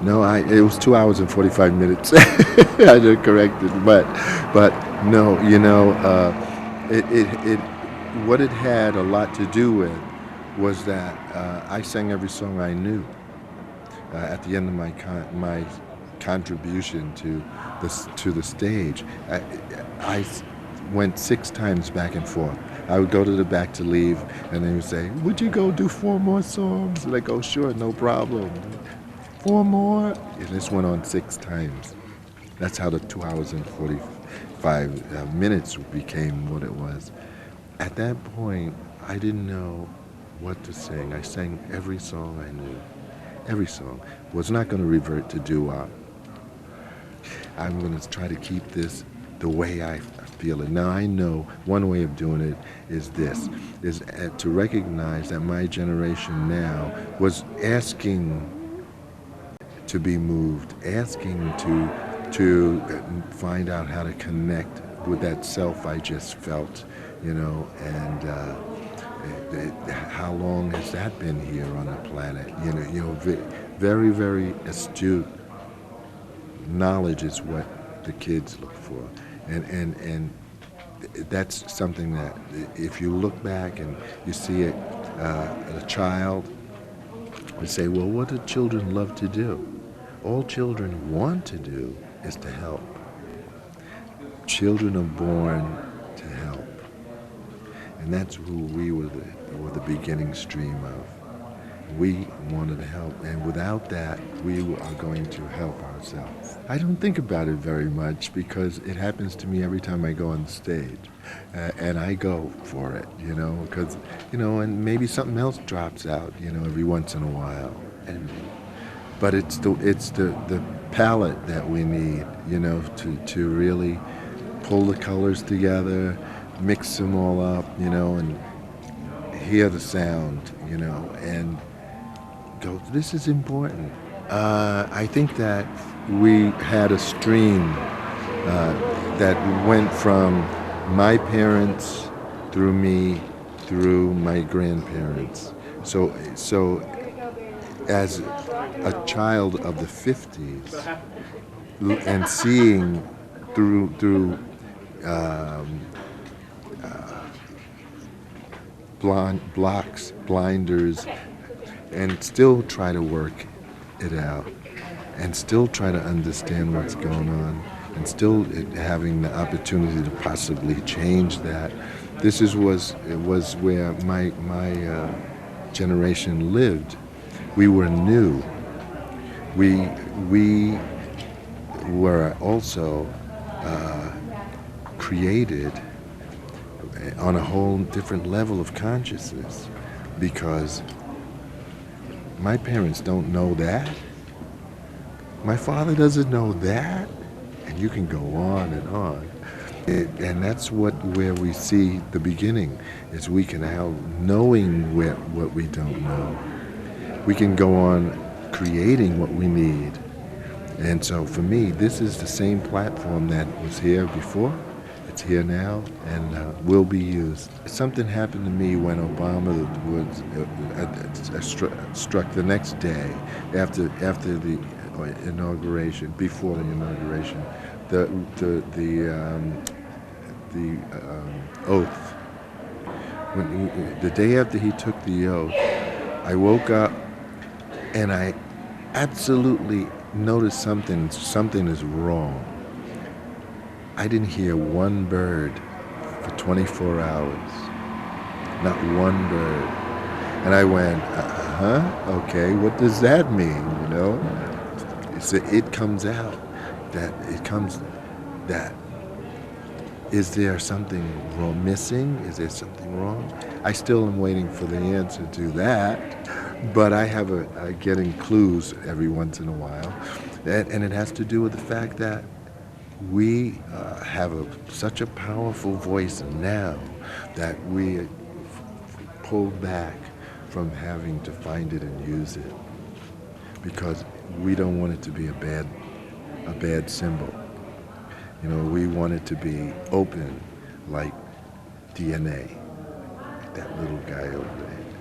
No, it was 2 hours and 45 minutes. I just corrected, but no, it what it had a lot to do with was that I sang every song I knew. At the end of my contribution to the stage, I went 6 times back and forth. I would go to the back to leave, and they would say, "Would you go do 4 more songs?" And I go, "Sure, no problem." 4 more, and this went on 6 times. That's how the 2 hours and 45 minutes became what it was. At that point, I didn't know what to sing. I sang every song I knew. Every song. Was not going to revert to doo-wop. I'm going to try to keep this the way I feel it. Now I know one way of doing it is this, is to recognize that my generation now was asking to be moved, asking to find out how to connect with that self I just felt, and how long has that been here on the planet? Very, very astute knowledge is what the kids look for, and that's something that if you look back and you see it, a child would say, well, what do children love to do? All children want to do is to help. Children are born to help. And that's who we were the beginning stream of. We wanted to help, and without that, we are going to help ourselves. I don't think about it very much because it happens to me every time I go on stage, and I go for it, because, and maybe something else drops out, every once in a while. But it's the palette that we need, to really pull the colors together, mix them all up, and hear the sound, and go, this is important. I think that we had a stream that went from my parents through me, through my grandparents. So as a child of the 50s and seeing through blinders, and still try to work it out, and still try to understand what's going on, and still having the opportunity to possibly change that. This was where my generation lived. We were new. We were also created on a whole different level of consciousness, because my parents don't know that. My father doesn't know that, and you can go on and on. And that's where we see the beginning, is we can help knowing what we don't know. We can go on creating what we need. And so for me, this is the same platform that was here before. It's here now, and will be used. Something happened to me when Obama was struck the next day after the inauguration, before the inauguration, the oath. The day after he took the oath, I woke up and I absolutely noticed something is wrong. I didn't hear one bird for 24 hours. Not one bird. And I went, okay, what does that mean, So it comes out that is there something wrong, missing? Is there something wrong? I still am waiting for the answer to that, but I have getting clues every once in a while, and it has to do with the fact that we have such a powerful voice now that we pulled back from having to find it and use it, because we don't want it to be a bad symbol. We want it to be open, like DNA, like that little guy over there.